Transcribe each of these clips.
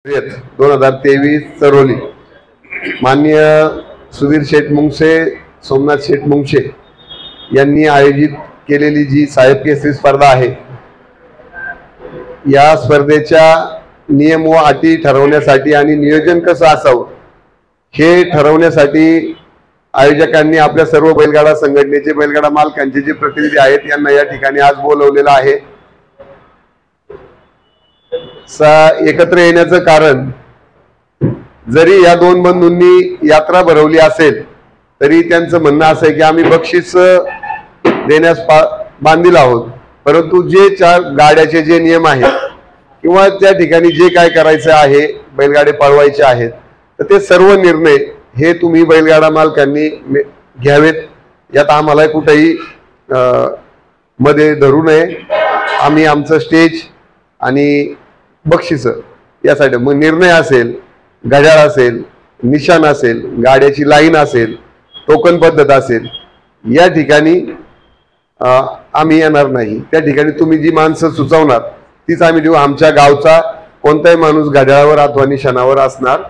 2023 चरोली माननीय सुधीर शेठ मुंगसे, सोमनाथ शेठ मुंगसे यांनी आयोजित केलेली जी साहेब केसरी स्पर्धा आहे, या स्पर्धेच्या नियम व अटी ठरवण्यासाठी आणि नियोजन कसं असावं हे ठरवण्यासाठी आयोजकांनी आपल्या सर्व बैलगाडा संघटनेचे, बैलगाडा मालकांचे जे प्रतिनिधी आहेत यांना या ठिकाणी आज बोलवलेलं आहे। एकत्र येण्याचं कारण, जरी या दोन बंधूंनी यात्रा भरवली असेल तरी त्यांचं म्हणणं असं आहे की आम्ही बक्षीस देण्यास बांधील आहोत, परंतु जे चार गाड्याचे जे नियम आहेत किंवा त्या ठिकाणी जे काय करायचं आहे, बैलगाडे पळवायचे आहेत, तर ते सर्व निर्णय हे तुम्ही बैलगाडा मालकांनी घ्यावेत। यात आम्हाला कुठेही मध्ये धरू नये। आम्ही आमचं स्टेज आणि बक्षीस यासाठी मग निर्णय असेल, घड्याळ असेल, निशाण असेल, गाड्याची लाईन असेल, टोकन पद्धत असेल, या ठिकाणी आम्ही येणार नाही। त्या ठिकाणी तुम्ही जी माणसं सुचवणार तीच आम्ही देऊ। आमच्या गावचा कोणताही माणूस घड्याळावर अथवा निशाणावर असणार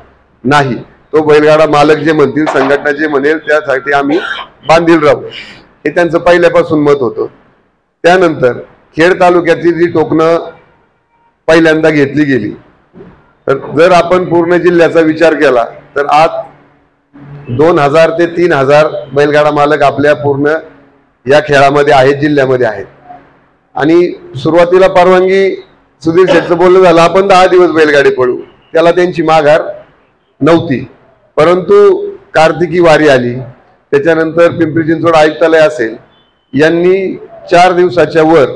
नाही। तो बैलगाडा मालक जे म्हणतील, संघटना जे म्हणेल त्यासाठी आम्ही बांधील राहू, हे त्यांचं पहिल्यापासून मत होतं। त्यानंतर खेड तालुक्याची जी टोकणं पहिल्यांदा घेतली गेली, तर जर आपण पूर्ण जिल्ह्याचा विचार केला तर आज 2000 ते 3000 बैलगाडा मालक आपल्या पूर्ण या खेळामध्ये आहेत, जिल्ह्यामध्ये आहेत। आणि सुरुवातीला परवानगी सुधीर शेठचं बोलणं झालं, आपण 10 दिवस बैलगाडी पळू, त्याला त्यांची माघार नव्हती। परंतु कार्तिकी वारी आली, त्याच्यानंतर पिंपरी चिंचवड आयुक्तालय असेल यांनी 4 दिवसाच्या वर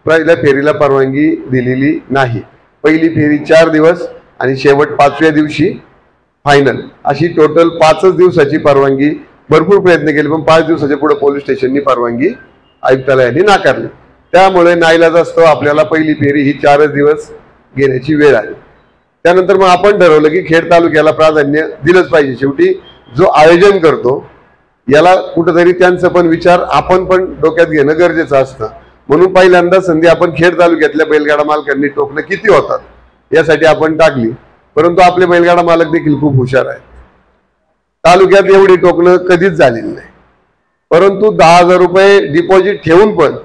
पहिल्या फेरीला परवानगी दिलेली नाही। पहिली फेरी 4 दिवस आणि शेवट 5व्या दिवशी फायनल, अशी टोटल 5च दिवसाची परवानगी। भरपूर प्रयत्न केले पण 5 दिवसाच्या पुढे पोलीस स्टेशननी परवानगी आयुक्तालयाने नाकारली। त्यामुळे नाईलाज असतो आपल्याला पहिली फेरी ही 4च दिवस घेण्याची वेळ आली। त्यानंतर मग आपण ठरवलं की खेड तालुक्याला प्राधान्य दिलंच पाहिजे। शेवटी जो आयोजन करतो याला कुठेतरी त्यांचं पण विचार आपण पण डोक्यात घेणं गरजेचं असतं। म्हणून पहिल्यांदा संधी आपण खेड तालुक्यातल्या बैलगाडा मालकांनी टोकणं किती होतात यासाठी आपण टाकली। परंतु आपले बैलगाडा मालक देखील खूप हुशार आहेत। तालुक्यात एवढी टोकणं कधीच झालेली नाही, परंतु 10,000 रुपये डिपॉझिट ठेवून पण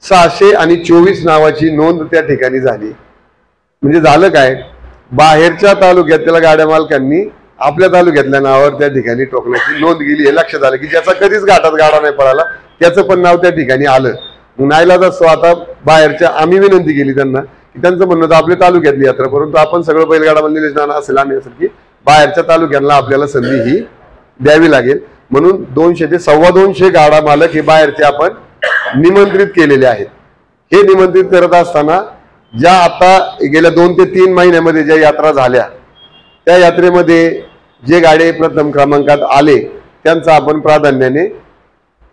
624 नावाची नोंद त्या ठिकाणी झाली। म्हणजे झालं काय, बाहेरच्या तालुक्यातल्या गाड्या मालकांनी आपल्या तालुक्यातल्या नावावर त्या ठिकाणी टोकण्याची नोंद गेली। हे लक्षात आलं की ज्याचा कधीच घाटात गाडा नाही पळाला त्याचं पण नाव त्या ठिकाणी आलं। नाईलाज असतो आता बाहेरच्या, आम्ही विनंती केली त्यांना की त्यांचं म्हणणं तर आपल्या तालुक्यातली यात्रा, परंतु आपण सगळं बैलगाडा निलेश नाना असेल आणि असेल की बाहेरच्या तालुक्यांना आपल्याला संधी ही द्यावी लागेल। म्हणून 200 ते 225 गाडा मालक हे बाहेरचे आपण निमंत्रित केलेले आहेत। हे निमंत्रित करत असताना ज्या आता गेल्या 2 ते 3 महिन्यामध्ये ज्या यात्रा झाल्या, त्या यात्रेमध्ये जे गाडे प्रथम क्रमांकात आले त्यांचा आपण प्राधान्याने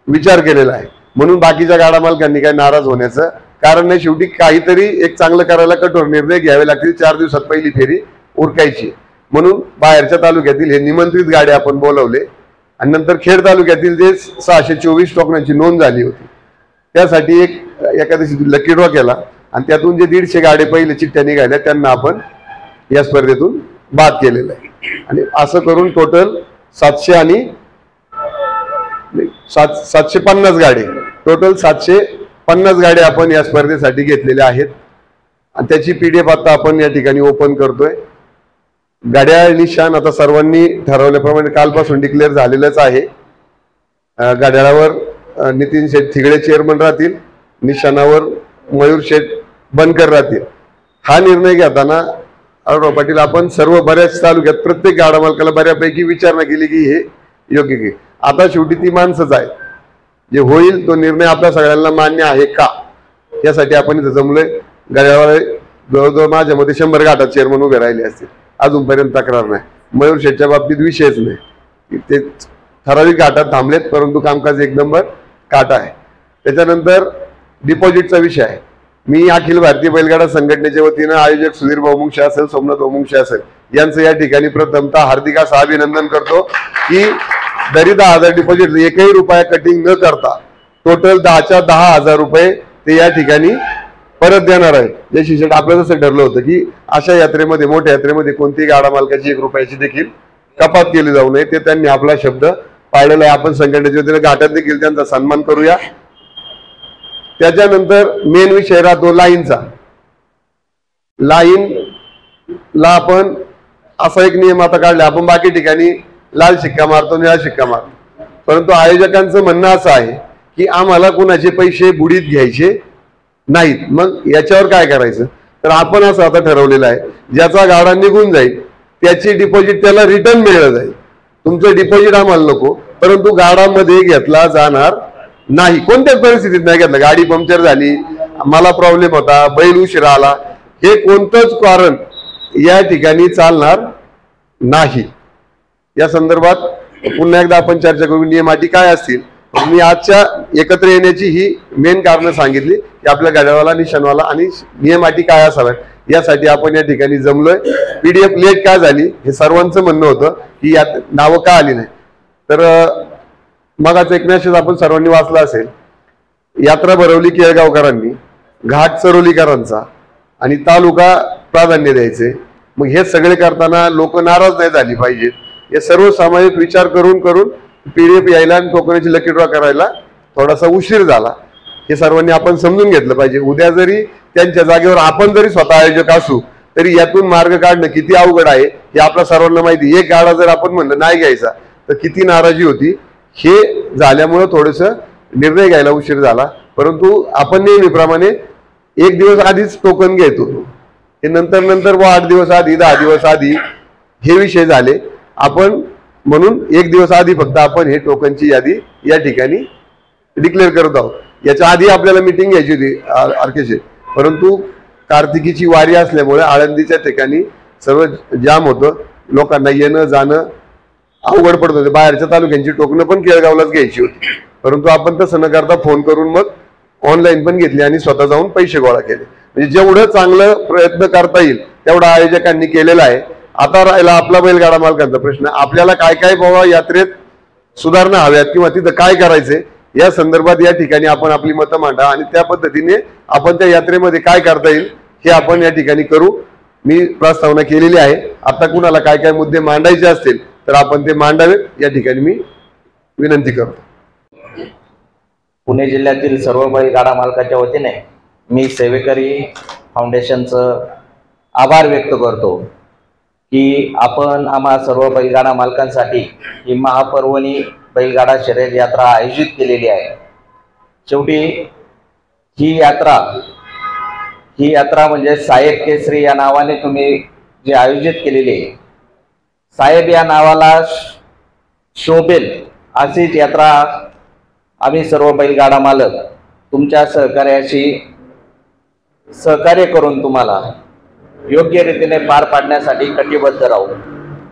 विचार केलेला आहे। म्हणून बाकीच्या गाडा मालकांनी काही नाराज होण्याचं कारण नाही। शेवटी काहीतरी एक चांगलं करायला कठोर निर्णय घ्यावे लागतील। 4 दिवसात पहिली फेरी उरकायची, म्हणून बाहेरच्या तालुक्यातील हे निमंत्रित गाडे आपण बोलवले। आणि नंतर खेड तालुक्यातील जे 624 टोकणांची नोंद झाली होती त्यासाठी एक एकादशी लकी ड्रॉ केला आणि त्यातून जे 150 गाडे पहिले चिठ्ठ्या निघाल्या त्यांना आपण या स्पर्धेतून बाद केलेलं आहे। आणि असं करून टोटल 750 गाडे, टोटल 750 गाडे आपण या स्पर्धेसाठी घेतलेल्या आहेत। आणि त्याची PDF आता आपण या ठिकाणी ओपन करतोय। घड्याळ निशाण आता सर्वांनी ठरवल्याप्रमाणे कालपासून डिक्लेअर झालेलंच आहे। घड्याळावर नितीन शेठ थिगडे चेअरमन राहतील, निशाणावर मयूर शेठ बनकर राहतील। हा निर्णय घेताना पाटील आपण सर्व बऱ्याच तालुक्यात प्रत्येक गाडा मालकाला बऱ्यापैकी विचारणा केली की हे योग्य की आता शेवटी ती माणसंच आहेत, जे होईल तो निर्णय आपल्या सगळ्यांना मान्य आहे का यासाठी आपण इथं जमलोय। घड्याळावर जवळजवळ माझ्या मते 100 घाटात चेअरमन उभे राहिले असतील, अजूनपर्यंत तक्रार नाही। मयूर शेठच्या बाबतीत विषयच नाही, ते ठराविक घाटात थांबलेत, परंतु कामकाज 1 नंबर काटा आहे। त्याच्यानंतर डिपॉझिटचा विषय आहे। मी अखिल भारतीय बैलगाडा संघटनेच्या वतीनं आयोजक सुधीर भाऊ मुंगसे असेल, सोमनाथ भाऊ मुंगसे असेल यांचं या ठिकाणी प्रथमतः हार्दिक असं अभिनंदन करतो की जरी 10,000 डिपॉझिट 1ही रुपया कटिंग न करता टोटल 10च्या 10,000 रुपये ते या ठिकाणी परत देणार आहे. जयश्री शेठ, आपलं जसं ठरलं होतं की अशा यात्रेमध्ये, मोठ्या यात्रेमध्ये कोणतीही गाडा मालकाची 1 रुपयाची देखील कपात केली जाऊ नये, ते त्यांनी आपला शब्द पाळलेला आहे. आपण संघटनेच्या वतीने घाटात देखील त्यांचा सन्मान करूया. त्याच्यानंतर मेन विषय राहतो लाईनचा. लाईनला आपण असा एक नियम आता काढला, आपण बाकी ठिकाणी लाल शिक्का मारतो, निळा शिक्का मारतो, परंतु आयोजकांचं म्हणणं असं आहे की आम्हाला कुणाचे पैसे बुडीत घ्यायचे नाहीत. मग याच्यावर काय करायचं, तर आपण असं आता ठरवलेलं आहे, ज्याचा गाडा निघून जाईल त्याची डिपॉझिट त्याला रिटर्न मिळलं जाईल. तुमचं डिपॉझिट आम्हाला नको, परंतु गाडामध्ये घेतला जाणार नाही. कोणत्याच परिस्थितीत नाही घेतला. गाडी पंक्चर झाली, मला प्रॉब्लेम होता, बैल उशिरा आला, हे कोणतंच कारण या ठिकाणी चालणार नाही. या संदर्भात पुन्हा एकदा आपण चर्चा करू. नियम अटी काय असतील. मी आजच्या एकत्र येण्याची ही मेन कारण सांगितली की आपल्या गाड्यावाला, निशाणवाला आणि नियम अटी काय असाव्यात, यासाठी आपण या ठिकाणी जमलोय. PDF लेट का झाली हे सर्वांचं म्हणणं होतं की यात नावं का आली नाही. तर मगाचा एक मेसेज आपण सर्वांनी वाचला असेल. यात्रा भरवली केळगावकरांनी, घाट चरोलीकरांचा आणि तालुका प्राधान्य द्यायचे. मग हे सगळे करताना लोक नाराज नाही झाली पाहिजेत. हे सर्व सामायिक विचार करून PDF यायला आणि टोकनाची लकी ड्रॉ करायला थोडासा उशीर झाला. हे सर्वांनी आपण समजून घेतलं पाहिजे. उद्या जरी त्यांच्या जागेवर आपण जरी स्वतः आयोजक असू तरी यातून मार्ग काढणं किती अवघड आहे हे आपल्या सर्वांना माहिती. एक गाडा जर आपण म्हणलं नाही घ्यायचा तर किती नाराजी होती. हे झाल्यामुळं थोडंसं निर्णय घ्यायला उशीर झाला. परंतु आपण नेहमीप्रमाणे 1 दिवस आधीच टोकन घेत होतो. हे नंतर 8 दिवस आधी, 10 दिवस आधी हे विषय झाले. आपण म्हणून 1 दिवस आधी फक्त आपण हे टोकनची यादी या ठिकाणी डिक्लेअर करत आहोत. याच्या आधी आपल्याला मीटिंग घ्यायची होती आरकेशे, परंतु कार्तिकीची वारी असल्यामुळे आळंदीच्या ठिकाणी सर्व जाम होतं. लोकांना येणं जाणं अवघड पडत होते. बाहेरच्या तालुक्यांची टोकणं पण केळगावलाच घ्यायची होती, परंतु आपण तसं न करता फोन करून मग ऑनलाईन पण घेतली आणि स्वतः जाऊन पैसे गोळा केले. म्हणजे जेवढं चांगलं प्रयत्न करता येईल तेवढा आयोजकांनी केलेला आहे. आता राहिला आपला बैलगाडा मालकांचा प्रश्न. आपल्याला काय काय बाबा यात्रेत सुधारणा हव्यात किंवा तिथं काय करायचे या संदर्भात या ठिकाणी आपण आपली मतं मांडा आणि त्या पद्धतीने आपण त्या यात्रेमध्ये काय करता येईल हे आपण या ठिकाणी करू. मी प्रस्तावना केलेली आहे. आता कुणाला काय काय मुद्दे मांडायचे असतील तर आपण ते मांडावेत या ठिकाणी मी विनंती करतो. पुणे जिल्ह्यातील सर्व बैलगाडा मालकाच्या वतीने मी सेवेकरी फाउंडेशनचं आभार व्यक्त करतो की आपण आम्हा सर्व बैलगाडा मालकांसाठी ही महापर्वणी बैलगाडा शर्यत यात्रा आयोजित केलेली आहे. शेवटी ही यात्रा म्हणजे साहेब केसरी या नावाने तुम्ही जे आयोजित केलेली आहे, साहेब या नावाला शोभेल अशीच यात्रा आम्ही सर्व बैलगाडा मालक तुमच्या सहकार्य करून तुम्हाला योग्य रीतीने पार पाडण्यासाठी कटिबद्ध राहू.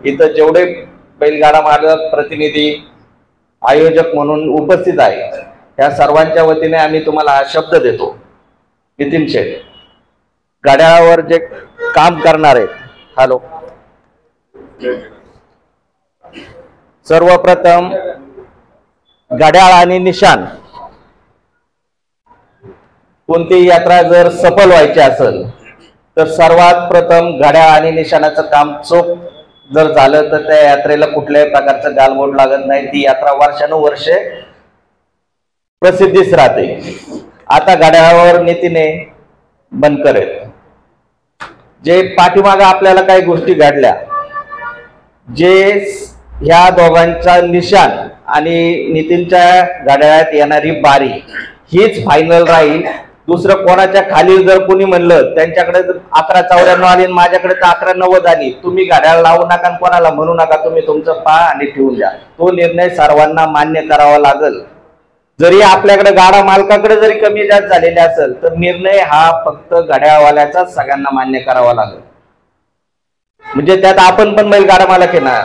इथं जेवढे बैलगाडा मालक प्रतिनिधी आयोजक म्हणून उपस्थित आहे त्या सर्वांच्या वतीने आम्ही तुम्हाला हा शब्द देतो. नितीन शेठ, गाड्यावर जे काम करणार आहेत, हॅलो, सर्वप्रथम घड्याळ आणि निशाण कोणतीही यात्रा जर सफल व्हायची असेल तर सर्वात प्रथम घड्याळ आणि निशाणाचं काम चोख जर झालं तर त्या यात्रेला कुठल्याही प्रकारचं गालबोट लागत नाही. ती यात्रा वर्षानुवर्षे प्रसिद्धीस राहते. आता घड्याळावर नीतीने बंद करेल. जे पाठीमागे आपल्याला काही गोष्टी घडल्या, जे ह्या दोघांचा निशाण आणि नितीनच्या घड्याळात येणारी बारी हीच फायनल राहील. दुसरं कोणाच्या खाली जर कोणी म्हणलं त्यांच्याकडे 1194 आली आणि माझ्याकडे तर 1190 आली, तुम्ही घड्याळ लावू नका आणि कोणाला म्हणू नका, तुम्ही तुमचं पहा आणि ठेवून द्या. तो निर्णय सर्वांना मान्य करावा लागेल. जरी आपल्याकडे गाडा मालकाकडे जरी कमी जास्त झालेले असेल तर निर्णय हा फक्त घड्याळवाल्याचा सगळ्यांना मान्य करावा लागेल. म्हणजे त्यात आपण पण बैलगाडा मालक आहे ना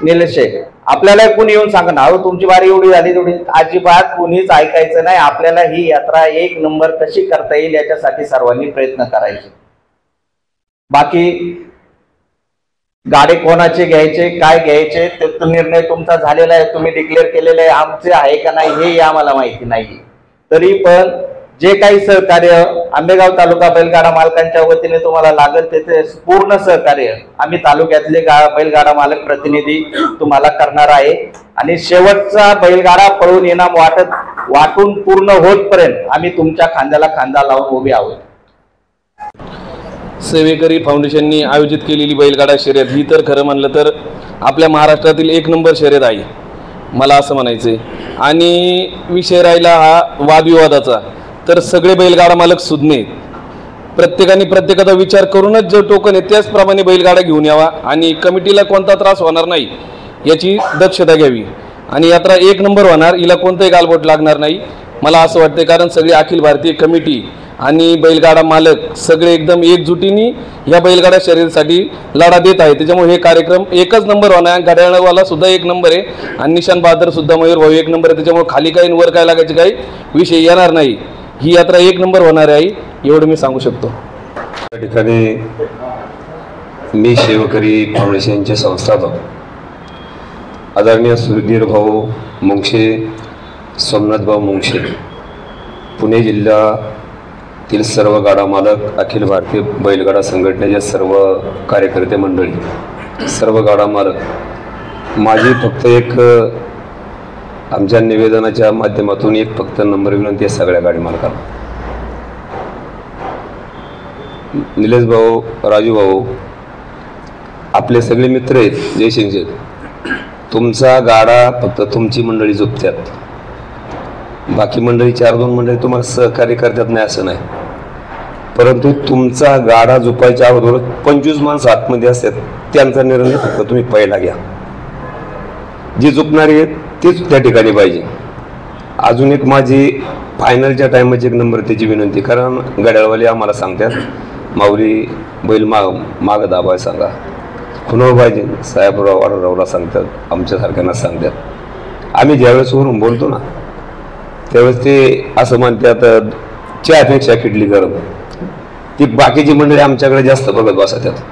निलेश शेख, आपल्याला कोणी येऊन सांगा ना अहो तुमची बारी एवढी झाली तेवढी, अजिबात कोणीच ऐकायचं नाही. आपल्याला ही यात्रा 1 नंबर कशी करता येईल याच्यासाठी सर्वांनी प्रयत्न करायचे. बाकी गाडी कोणाचे घ्यायचे काय घ्यायचे ते निर्णय तुमचा झालेला आहे, तुम्ही डिक्लेअर केलेले आहे. आमचे आहे का नाही हे आम्हाला माहिती नाही. तरी पण जे काही सहकार्य आंबेगाव तालुका बैलगाडा मालकांच्या वतीने तुम्हाला लागेल तेथे पूर्ण सहकार्य आम्ही तालुक्यातले बैलगाडा मालक प्रतिनिधी तुम्हाला करणार आहे आणि शेवटचा बैलगाडा पळून इनाम वाटून पूर्ण होतपर्यंत आम्ही तुमच्या खांद्याला खांदा लावून उभे आहोत. सेवेकरी फाउंडेशननी आयोजित केलेली बैलगाडा शर्यत ही तर खरं म्हणलं तर आपल्या महाराष्ट्रातील एक नंबर शर्यत आहे, मला असं म्हणायचं आहे. आणि विषय राहिला हा वादविवादाचा, तर सगळे बैलगाडा मालक सुज्ञ आहेत. प्रत्येकाने प्रत्येकाचा विचार करूनच जो टोकन आहे त्याचप्रमाणे बैलगाडा घेऊन यावा आणि कमिटीला कोणता त्रास होणार नाही याची दक्षता घ्यावी आणि यात्रा एक नंबर होणार, हिला कोणतंही गालबोट लागणार नाही मला असं वाटतं. कारण सगळी अखिल भारतीय कमिटी आणि बैलगाडा मालक सगळे एकदम एकजुटीने या बैलगाडा शर्यतीसाठी लढा देत आहे. त्याच्यामुळे हे कार्यक्रम एकच नंबर होणार. घड्याळवाला सुद्धा एक नंबर आहे आणि निशान बहादर सुद्धा मयूर भाऊ एक नंबर आहे. त्याच्यामुळे खाली काही वर काय लागायचे काही विषय येणार नाही. ही यात्रा एक नंबर होणार आहे एवढं मी सांगू शकतो. या ठिकाणी मी सेवेकरी फाउंडेशनचे संस्थापक आदरणीय सुधीर भाऊ मुंगशे, सोमनाथ भाऊ मुंगशे, पुणे जिल्ह्यातील सर्व गाडा मालक, अखिल भारतीय बैलगाडा संघटनेचे सर्व कार्यकर्ते मंडळी, सर्व गाडा मालक, माझी फक्त एक आमच्या निवेदनाच्या माध्यमातून एक फक्त नंबर विनंती आहे सगळ्या गाडी मालकांना. निलेश भाऊ, राजू भाऊ आपले सगळे मित्र आहेत, जयसिंगचे. तुमचा गाडा फक्त तुमची मंडळी झोपतात, बाकी मंडळी 4-2 मंडळी तुम्हाला सहकार्य करतात नाही असं नाही. परंतु तुमचा गाडा झोपायच्या अगोदर 25 माणसं आतमध्ये असतात, त्यांचा निर्णय फक्त तुम्ही पहिला घ्या. जी झोपणारी आहेत तीच त्या ठिकाणी पाहिजे. अजून एक माझी फायनलच्या टायमाची एक नंबर त्याची विनंती, कारण गाड्यावाले आम्हाला सांगतात माऊली बैल मागं दाबाय सांगा, खुनव पाहिजे साहेबराव वाडरावला सांगतात, आमच्यासारख्यांना सांगतात. आम्ही ज्यावेळेस वरून बोलतो ना त्यावेळेस ते असं म्हणतात चहापेक्षा किडली गरम. ती बाकीची मंडळी आमच्याकडे जास्त बघत बसतात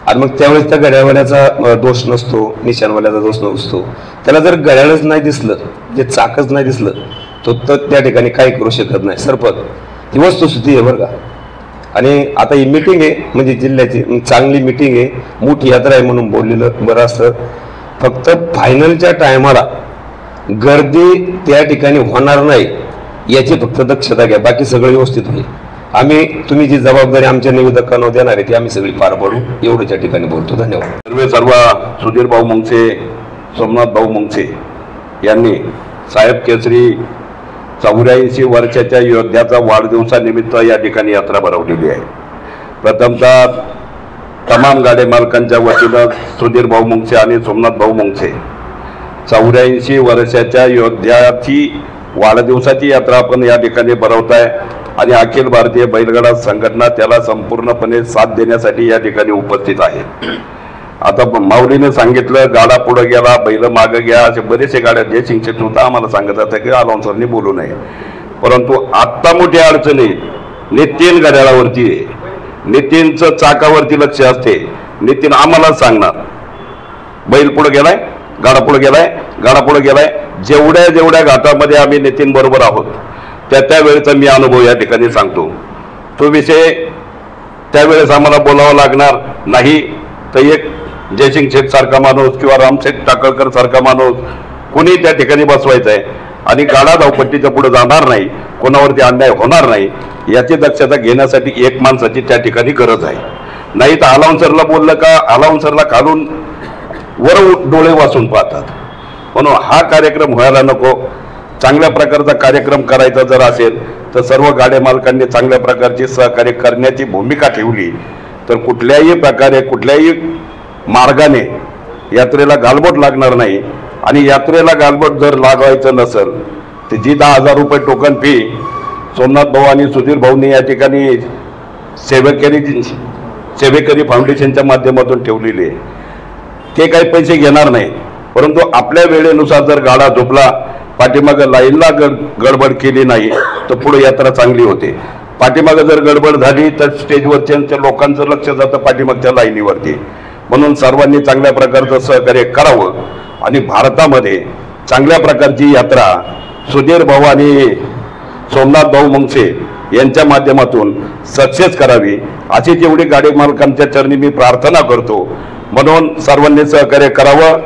आणि मग त्यावेळेस त्या घड्याळवाल्याचा दोष नसतो, निशाणवाल्याचा दोष नसतो. त्याला जर घड्याळच नाही दिसलं, जे चाकच नाही दिसलं तर त्या ठिकाणी काही करू शकत नाही. सरपत ही वस्तुस्थिती आहे बरं का. आणि आता ही मीटिंग आहे म्हणजे जिल्ह्याची चांगली मीटिंग आहे, मोठी यात्रा आहे म्हणून बोललेलं बरं असतं. फक्त फायनलच्या टायमाला गर्दी त्या ठिकाणी होणार नाही याची फक्त दक्षता घ्या, बाकी सगळं व्यवस्थित होईल. आम्ही तुम्ही जी जबाबदारी आमच्या निवेदकांना देणार आहे ती आम्ही सगळी पार पाडू एवढं त्या ठिकाणी बोलतो. धन्यवाद. सर्व सुधीर भाऊ मुंगसे, सोमनाथ भाऊ मुंगसे यांनी साहेब केसरी 84 वर्षाच्या योद्ध्याचा वाढदिवसानिमित्त या ठिकाणी यात्रा भरवलेली आहे. प्रथमतः तमाम गाडे मालकांच्या वतीनं सुधीर भाऊ मुंगसे आणि सोमनाथ भाऊ मुंगसे 84 वर्षाच्या योद्ध्याची वाढदिवसाची यात्रा आपण या ठिकाणी भरवत आहे आणि अखिल भारतीय बैलगाडा संघटना त्याला संपूर्णपणे साथ देण्यासाठी या ठिकाणी उपस्थित आहे. आता माऊलीने सांगितलं गाडा पुढे गेला बैल मागे घ्या, असे बरेचसे गाड्या जयसिंगचे सुद्धा आम्हाला सांगत होते की अलाउन्सरनी बोलू नये. परंतु आत्ता मोठी अडचणी नितीन घड्याळावरती आहे, नितीनचं चाकावरती लक्ष असते. नितीन आम्हाला सांगणार बैल पुढे गेलाय, गाडा पुढे गेलाय, गाडा पुढे गेलाय. जेवढ्या घाटामध्ये आम्ही नितीन बरोबर आहोत त्या वेळेचा मी अनुभव या ठिकाणी सांगतो. तो विषय त्यावेळेस आम्हाला बोलावा लागणार नाही तर एक जयसिंग शेठ सारखा माणूस किंवा रामशेठ टाकळकर सारखा माणूस कुणी त्या ठिकाणी बसवायचा आहे आणि गाडा धावपट्टीच्या पुढे जाणार नाही, कोणावरती अन्याय होणार नाही याची दक्षता घेण्यासाठी एक माणसाची त्या ठिकाणी गरज आहे. नाही तर अलाउन्सरला बोललं का अलाउन्सरला खालून वर डोळे वाचून पाहतात. म्हणून हा कार्यक्रम व्हायला नको. चांगल्या प्रकारचा कार्यक्रम करायचा जर असेल तर सर्व गाड्या मालकांनी चांगल्या प्रकारची सहकार्य करण्याची भूमिका ठेवली तर कुठल्याही प्रकारे कुठल्याही मार्गाने यात्रेला गालबोट लागणार नाही. आणि यात्रेला गालबोट जर लागायचं नसेल तर जी 10,000 रुपये टोकन फी सोमनाथ भाऊ आणि सुधीर भाऊंनी या ठिकाणी सेवेकरी फाउंडेशनच्या माध्यमातून ठेवलेली आहे ते काही पैसे घेणार नाही. परंतु आपल्या वेळेनुसार जर गाडा झोपला, पाठीमागं लाईनला गडबड केली नाही तर पुढे यात्रा चांगली होते. पाठीमागं जर गडबड झाली तर स्टेजवरच्या लोकांचं लक्ष जातं पाठीमागच्या लाईनीवरती. म्हणून सर्वांनी चांगल्या प्रकारचं सहकार्य करावं आणि भारतामध्ये चांगल्या प्रकारची यात्रा सुधीर भाऊ आणि सोमनाथ भाऊ मुंगसे यांच्या माध्यमातून सक्सेस करावी अशी जेवढी गाडी मालकांच्या चरणी मी प्रार्थना करतो. म्हणून सर्वांनी सहकार्य करावं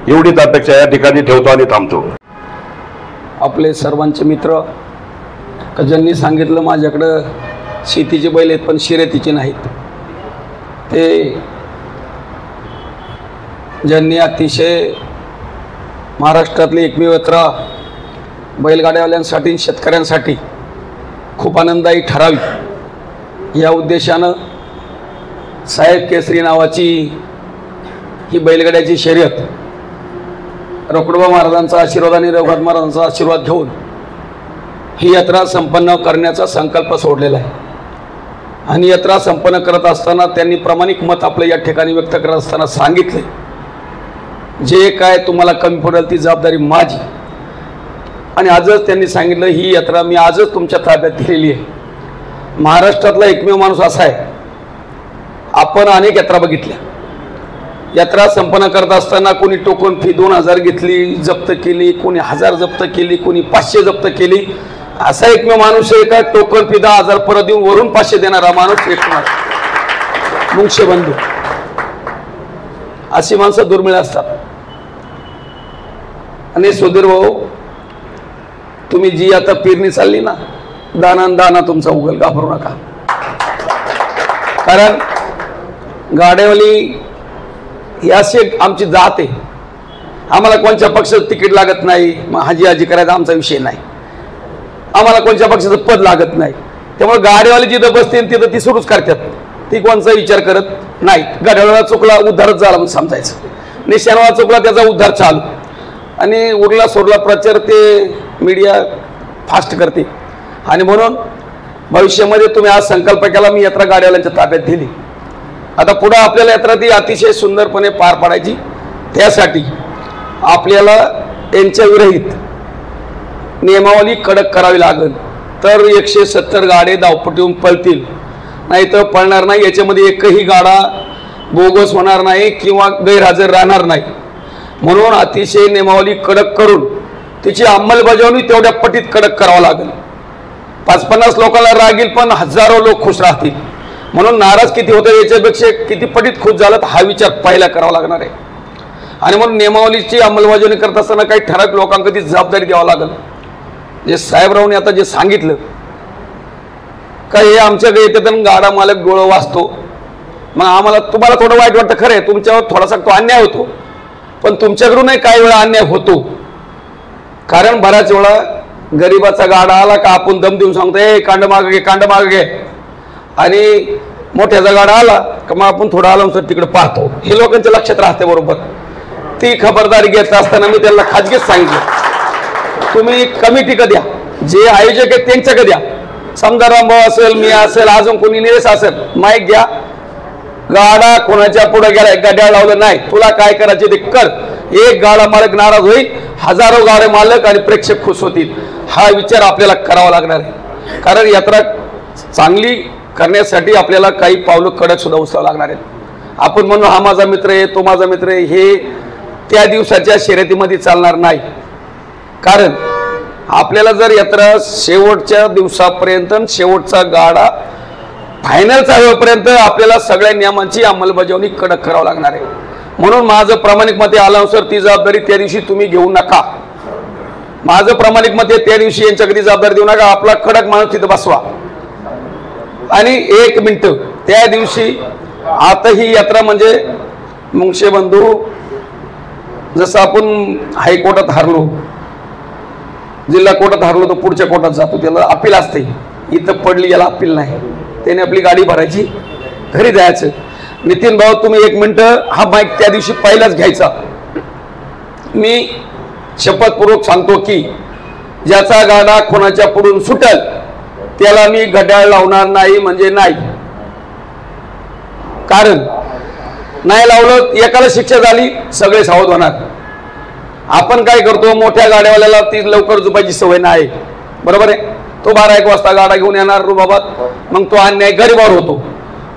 एवढीच अपेक्षा या ठिकाणी ठेवतो आणि थांबतो. आपले सर्वांचे मित्र ज्यांनी सांगितलं माझ्याकडं शेतीचे बैल आहेत पण शर्यतीचे नाहीत, ते ज्यांनी अतिशय महाराष्ट्रातली एकमेव यात्रा बैलगाड्यावाल्यांसाठी शेतकऱ्यांसाठी खूप आनंददायी ठरावी या उद्देशानं साहेब केसरी नावाची ही बैलगाड्याची शर्यत रोकडोबा महाराजांचा आशीर्वाद आणि रघुनाथ महाराजांचा आशीर्वाद घेऊन ही यात्रा संपन्न करण्याचा संकल्प सोडलेला आहे. आणि यात्रा संपन्न करत असताना त्यांनी प्रामाणिक मत आपलं या ठिकाणी व्यक्त करत असताना सांगितले, जे काय तुम्हाला कमी पडेल ती जबाबदारी माझी. आणि आजच त्यांनी सांगितलं ही यात्रा मी आजच तुमच्या ताब्यात दिलेली आहे. महाराष्ट्रातला एकमेव माणूस असा आहे, आपण अनेक यात्रा बघितल्या, यात्रा संपन्न करत असताना कोणी टोकन फी 2000 घेतली, जप्त केली, कोणी 1000 जप्त केली, कोणी 500 जप्त केली. असा एकमेव माणूस आहे का टोकन फी 10,000 परत देऊन वरून 500 देणारा माणूस एक मुंगशे बंधू. अशी माणसं दुर्मिळ असतात. आणि सुधीर भाऊ, तुम्ही जी आता पेरणी चालली ना, दाना दाना तुमचा उगल, घाबरू नका. कारण गाड्यावाली ही अशी आमची जात आहे, आम्हाला कोणत्या पक्षाचं तिकीट लागत नाही, हाजी हाजी करायचा आमचा विषय नाही, आम्हाला कोणत्या पक्षाचं पद लागत नाही. त्यामुळे गाडीवाली जिथं बसते तिथं ती सुरूच करतात, ती कोणचा विचार करत नाही. गाड्यावाला चुकला उद्धारच झाला म्हणून समजायचं, निशाणवाला चुकला त्याचा उद्धार चालू, आणि उरला सोडला प्रचार ते मीडिया फास्ट करते. आणि म्हणून भविष्यामध्ये तुम्ही आज संकल्प केला, मी यात्रा गाड्यावाल्यांच्या ताब्यात दिली. आता पुढे आपल्याला यात्रा ती अतिशय सुंदरपणे पार पाडायची, त्यासाठी आपल्याला यांच्या विरहित नियमावली कडक करावी लागेल. तर 170 गाडे धावपटून पळतील, नाही तर पळणार नाही. याच्यामध्ये एकही गाडा बोगस होणार नाही किंवा गैरहजर राहणार नाही. म्हणून अतिशय नियमावली कडक करून तिची अंमलबजावणी तेवढ्या पटीत कडक करावं लागेल. 50-50 लोकांना रागील पण हजारो लोक खुश राहतील. म्हणून नाराज किती होतं याच्यापेक्षा किती पटीत खुश झालं हा विचार पहिला करावा लागणार आहे. आणि म्हणून नियमावलीची अंमलबजावणी करत असताना काही ठराविक लोकांना ती जबाबदारी द्यावं लागेल. जे साहेबरावने आता जे सांगितलं का हे आमच्याकडे येते तर गाडा मालक डोळं वाचतो, मग आम्हाला तुम्हाला थोडं वाईट वाटतं, खरं आहे तुमच्यावर थोडासा तो अन्याय होतो, पण तुमच्याकडूनही काही वेळा अन्याय होतो. कारण बऱ्याच वेळा गरीबाचा गाडा आला का आपण दम देऊन सांगतो ए कांड माग घे, कांड माग घे, आणि मोठ्याचा गाडा आला का मग आपण थोडं आलो तर तिकडे पाहतो. हे लोकांच्या लक्षात राहते बरोबर. ती खबरदारी घेत असताना मी त्यांना खाजगीच सांगितलं, तुम्ही कमिटी द्या, जे आयोजक आहेत त्यांच्याकडे द्या. समजा रामभाऊ असेल, मी असेल, अजून कोणी निलेश असेल, माईक घ्या, गाडा कोणाच्या पुढे गेलाय, गाड्या लावलं नाही, तुला काय करायचे ते कर. एक गाडा मालक नाराज होईल, हजारो गाडे मालक आणि प्रेक्षक खुश होतील. हा विचार आपल्याला करावा लागणार आहे. कारण यात्रा चांगली करण्यासाठी आपल्याला काही पावलं कडक सुद्धा उचलावं लागणार आहेत. आपण म्हणून हा माझा मित्र आहे, तो माझा मित्र आहे, हे त्या दिवसाच्या शर्यतीमध्ये चालणार नाही. कारण आपल्याला जर यात्रा शेवटच्या दिवसापर्यंत, शेवटचा गाडा फायनलचा होईपर्यंत आपल्याला सगळ्या नियमांची अंमलबजावणी कडक करावं लागणार आहे. म्हणून माझं प्रामाणिक मते आल्यानुसार ती जबाबदारी त्या दिवशी तुम्ही घेऊ नका. माझं प्रामाणिक मते त्या दिवशी यांच्याकडे जबाबदारी देऊ नका. आपला कडक माणूस तिथं बसवा. आणि 1 मिनिट त्या दिवशी आता ही यात्रा म्हणजे मुंगशे बंधू, जसं आपण हायकोर्टात हारलो, जिल्हा कोर्टात हारलो तर पुढच्या कोर्टात जातो, त्याला अपील असते. इथं पडली याला अपील नाही, त्याने आपली गाडी भरायची, घरी जायचं. नितीन भाऊ तुम्ही 1 मिनिट हा माईक त्या दिवशी पहिलाच घ्यायचा. मी शपथपूर्वक सांगतो की ज्याचा गाडा कोणाच्या पुढून सुटल त्याला मी घड्याळ लावणार नाही म्हणजे नाही. कारण नाही लावलं एकाला शिक्षा झाली, सगळे सावध होणार. आपण काय करतो, मोठ्या गाड्यावाल्याला ती लवकर झोपायची सवय नाही, बरोबर आहे. तो 12-1 वाजता गाडा घेऊन येणार रुबाबात, मग तो अन्याय गरीबावर होतो.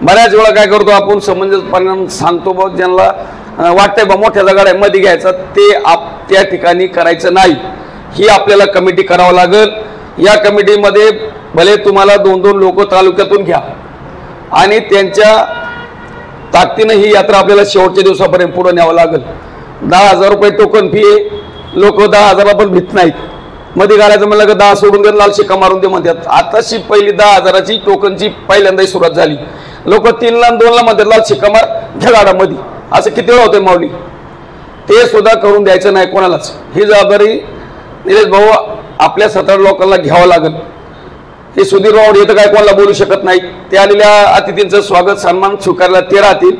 बऱ्याच वेळा काय करतो आपण समंजसपणे सांगतो, बघ ज्यांना वाटतंय बा मोठ्याचा गाड्या मध्ये घ्यायचा ते त्या ठिकाणी करायचं नाही. ही आपल्याला कमिटी करावं लागेल. या कमिटीमध्ये भले तुम्हाला 2-2 लोक तालुक्यातून घ्या आणि त्यांच्या ताकदीनं ही यात्रा आपल्याला शेवटच्या दिवसापर्यंत पुढे न्यावं लागेल. 10,000 रुपये टोकन फी आहे. लोक 10,000 पण भीत नाहीत. मध्ये घालायचं म्हणलं की 10 सोडून दे, लाल शिक्का मारून दे म्हणतात. आताशी पहिली 10,000ची टोकनची पहिल्यांदाही सुरुवात झाली. लोक 3 ला 2 ला म्हणतात लाल शिक्का मार घ्या गाडामध्ये. असं किती वेळा होतंय माऊली? ते सुद्धा करून द्यायचं नाही कोणालाच. ही जबाबदारी निलेश भाऊ आपल्या 17 लोकांना घ्यावं लागेल. हे सुधीर राऊड हे तर काय कोणाला बोलू शकत नाही. ते आलेल्या अतिथींचं स्वागत सन्मान स्वीकारला ते राहतील.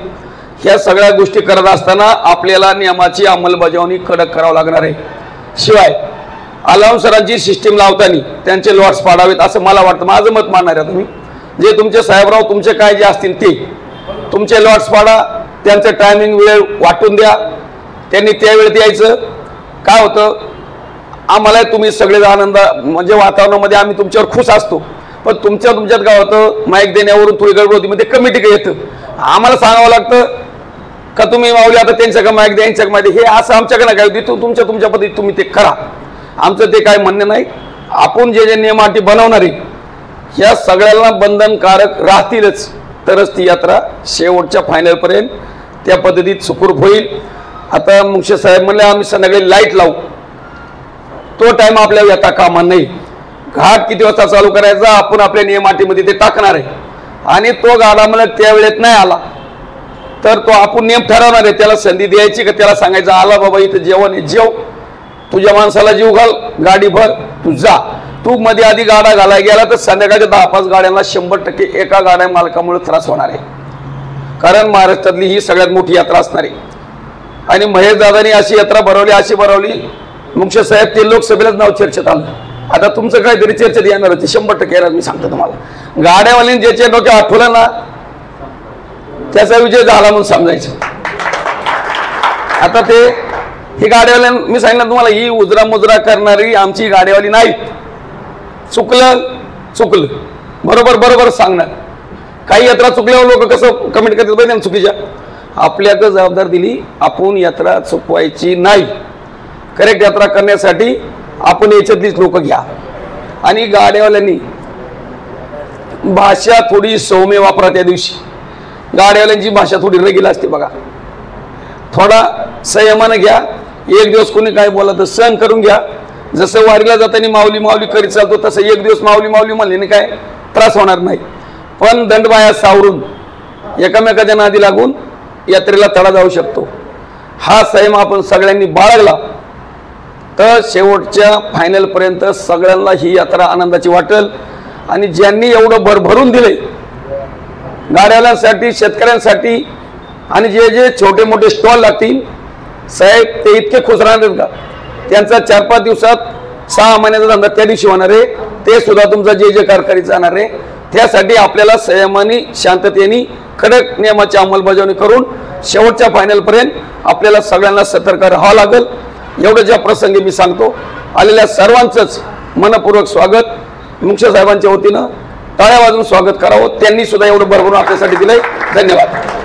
ह्या सगळ्या गोष्टी करत असताना आपल्याला नियमाची अंमलबजावणी कडक करावं लागणार आहे. शिवाय अलाउन्सरांची सिस्टीम लावताना त्यांचे लॉट्स पाडावेत असं मला वाटतं. माझं मत मानणार आहे तुम्ही. जे तुमचे साहेबराव तुमचे काय जे असतील ते तुमचे लॉट्स पाडा. त्यांचं टायमिंग वेळ वाटून द्या. त्यांनी त्यावेळेत यायचं. काय होतं आम्हाला तुम्ही सगळे आनंद म्हणजे वातावरणामध्ये आम्ही तुमच्यावर खुश असतो. पण तुमच्यात काय होतं माईक देण्यावरून थोडी गडबड होती. मग ते कमिटी काय येतं आम्हाला सांगावं लागतं का तुम्ही माऊली आता त्यांच्या का माईक द्या यांच्या मध्ये हे असं आमच्याकडे काय होती. तुमच्या पद्धतीत तुम्ही ते करा. आमचं ते काय म्हणणं नाही. आपण जे नियम अटी बनवणार आहे ह्या सगळ्यांना बंधनकारक राहतीलच. तरच ती यात्रा शेवटच्या फायनलपर्यंत त्या पद्धतीत सुखरूप होईल. आता मुख्य साहेब म्हणले आम्ही संध्याकाळी लाईट लावू. तो टाइम आपल्याला येता कामा नाही. घाट किती वाजता चालू करायचा आपण आपल्या नियमाटीमध्ये ते टाकणार आहे. आणि तो गाडा मला त्या वेळेत नाही आला तर तो आपण नियम ठरवणार आहे. त्याला संधी द्यायची का त्याला सांगायचं आला बाबा इथं जेवण आहे जेव. तुझ्या माणसाला जीव घाल गाडी भर तू जा. तू मध्ये आधी गाडा घालाय गेला तर संध्याकाळच्या 10-5 गाड्यांना 100% एका गाड्या मालकामुळे त्रास होणार आहे. कारण महाराष्ट्रातली ही सगळ्यात मोठी यात्रा असणार आहे. आणि महेश दादांनी अशी यात्रा अशी भरवली मुख्य साहेब ते लोकसभेलाच नाव चर्चेत आलं. आता तुमचं काहीतरी चर्चेत येणार होती 100% येणार. मी सांगतो तुम्हाला गाड्यावाल्यांनी ज्याच्या डोक्यात आठवलं ना त्याचा विजय झाला म्हणून समजायचं. आता ते ही गाड्यावाल्या मी सांगितलं तुम्हाला ही उजरा मुजरा करणारी आमची गाड्यावाली नाही. चुकलं बरोबर सांगणार. काही यात्रा चुकल्यावर लोक कसं कमेंट करतात पाहिजे चुकीच्या. आपल्याकडे जबाबदार दिली आपण यात्रा चुकवायची नाही. करेक्ट यात्रा करण्यासाठी आपण याच्यातलीच लोक घ्या. आणि गाड्यावाल्यांनी भाषा थोडी सौम्य वापरा. त्या दिवशी गाड्यावाल्यांची भाषा थोडी रगील असते बघा. थोडा संयमानं घ्या. एक दिवस कोणी काय बोला तर सहन करून घ्या. जसं वारीला जाताना माऊली माऊली करीत चालतो तसं एक दिवस माऊली माऊली म्हणल्याने काय त्रास होणार नाही. पण दंडबाया सावरून एकामेकाच्या नादी लागून यात्रेला तडा जाऊ शकतो. हा संयम आपण सगळ्यांनी बाळगला तर शेवटच्या फायनलपर्यंत सगळ्यांना ही यात्रा आनंदाची वाटेल. आणि ज्यांनी एवढं भरभरून दिले गाड्यावाल्यांसाठी शेतकऱ्यांसाठी आणि जे जे छोटे मोठे स्टॉल लागतील साहेब ते इतके खुश राहणार का. त्यांचा 4-5 दिवसात 6 महिन्याचा धंदा त्या दिवशी होणार आहे. ते सुद्धा तुमचा जे जे कारखानी जाणार आहे. त्यासाठी आपल्याला संयमाने शांततेने कडक नियमाची अंमलबजावणी करून शेवटच्या फायनलपर्यंत आपल्याला सगळ्यांना सतर्क राहावं लागेल. एवढं ज्या प्रसंगी मी सांगतो. आलेल्या सर्वांचंच मनपूर्वक स्वागत मुख्य साहेबांच्या वतीनं टाळ्या वाजवून स्वागत करावं. त्यांनी सुद्धा एवढं भरभरून आपल्यासाठी दिलंय. धन्यवाद.